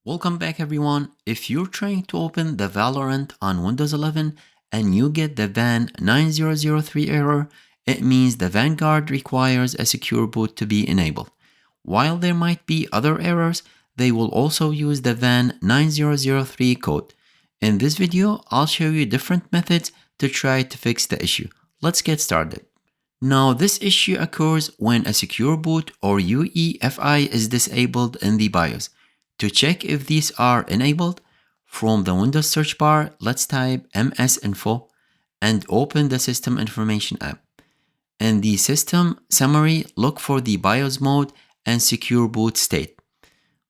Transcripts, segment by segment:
Welcome back everyone. If you're trying to open the Valorant on Windows 11 and you get the VAN9003 error, it means the Vanguard requires a secure boot to be enabled. While there might be other errors, they will also use the VAN9003 code. In this video, I'll show you different methods to try to fix the issue. Let's get started. Now, this issue occurs when a secure boot or UEFI is disabled in the BIOS. To check if these are enabled, from the Windows search bar, let's type msinfo and open the System Information app. In the System Summary, look for the BIOS mode and Secure Boot state.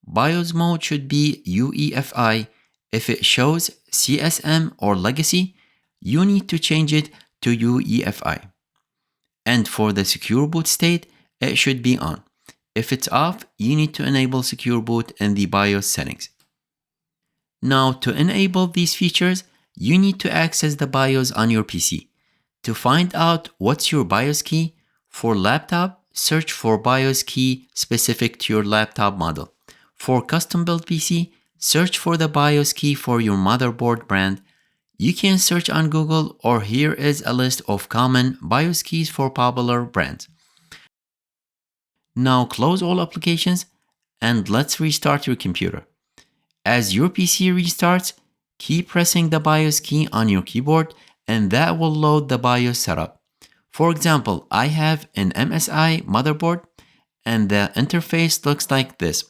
BIOS mode should be UEFI. If it shows CSM or Legacy, you need to change it to UEFI. And for the Secure Boot state, it should be on. If it's off, you need to enable Secure Boot in the BIOS settings. Now, to enable these features, you need to access the BIOS on your PC. To find out what's your BIOS key, for laptop, search for BIOS key specific to your laptop model. For custom-built PC, search for the BIOS key for your motherboard brand. You can search on Google, or here is a list of common BIOS keys for popular brands. Now close all applications and let's restart your computer. As your PC restarts, keep pressing the BIOS key on your keyboard and that will load the BIOS setup. For example, I have an MSI motherboard and the interface looks like this.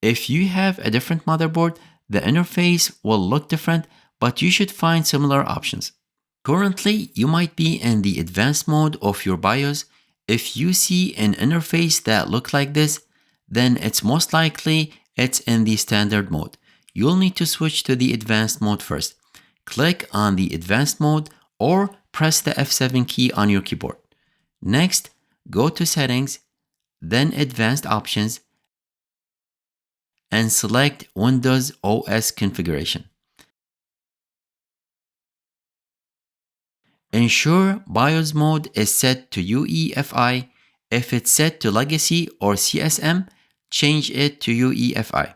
If you have a different motherboard, the interface will look different, but you should find similar options. Currently, you might be in the advanced mode of your BIOS. If you see an interface that looks like this, then it's most likely it's in the standard mode. You'll need to switch to the advanced mode first. Click on the advanced mode or press the F7 key on your keyboard. Next, go to settings, then advanced options, and select Windows OS configuration. Ensure BIOS mode is set to UEFI. If it's set to Legacy or CSM, change it to UEFI.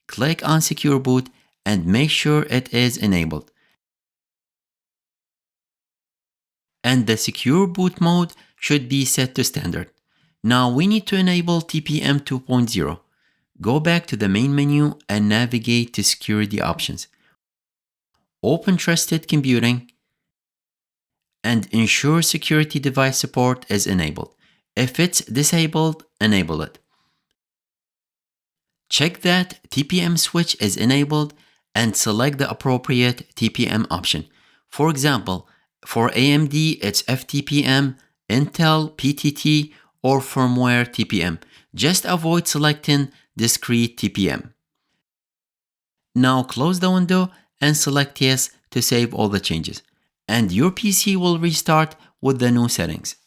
Click on Secure Boot and make sure it is enabled. And the Secure Boot mode should be set to standard. Now we need to enable TPM 2.0. Go back to the main menu and navigate to Security Options. Open Trusted Computing and ensure security device support is enabled. If it's disabled, enable it. Check that TPM switch is enabled and select the appropriate TPM option. For example, for AMD, it's FTPM, Intel, PTT, or firmware TPM. Just avoid selecting discrete TPM. Now close the window and select Yes to save all the changes. And your PC will restart with the new settings.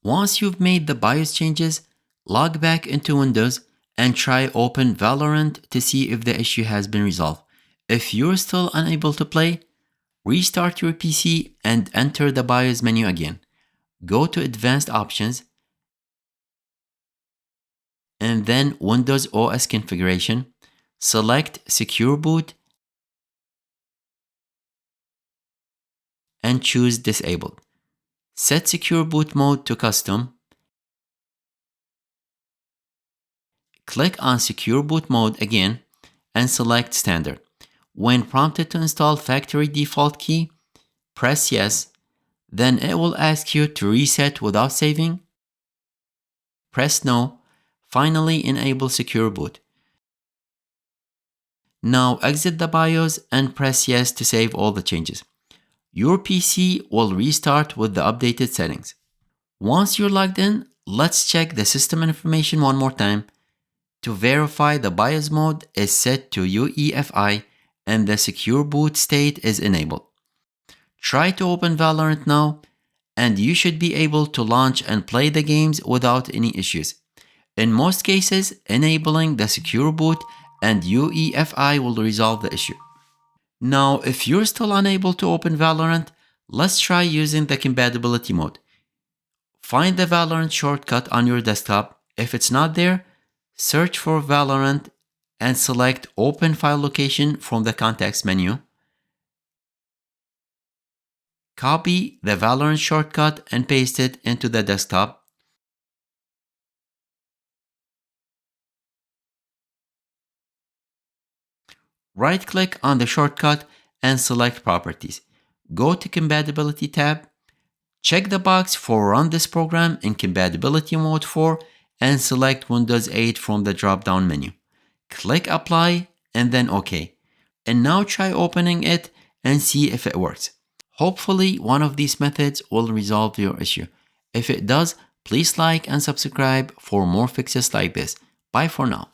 Once you've made the BIOS changes, log back into Windows and try open Valorant to see if the issue has been resolved. If you're still unable to play, restart your PC and enter the BIOS menu again. Go to Advanced Options and then Windows OS Configuration. Select Secure Boot and choose Disabled. Set Secure Boot Mode to Custom. Click on Secure Boot Mode again and select Standard. When prompted to install factory default key, press Yes. Then it will ask you to reset without saving. Press No. Finally, enable Secure Boot. Now exit the BIOS and press Yes to save all the changes. Your PC will restart with the updated settings. Once you're logged in, let's check the system information one more time to verify the BIOS mode is set to UEFI and the Secure Boot state is enabled. Try to open Valorant now and you should be able to launch and play the games without any issues. In most cases, enabling the Secure Boot and UEFI will resolve the issue. Now, if you're still unable to open Valorant, let's try using the Compatibility Mode. Find the Valorant shortcut on your desktop. If it's not there, search for Valorant and select Open File Location from the context menu. Copy the Valorant shortcut and paste it into the desktop. Right-click on the shortcut and select Properties. Go to Compatibility tab. Check the box for Run this program in Compatibility Mode 4 and select Windows 8 from the drop-down menu. Click Apply and then OK. And now try opening it and see if it works. Hopefully, one of these methods will resolve your issue. If it does, please like and subscribe for more fixes like this. Bye for now.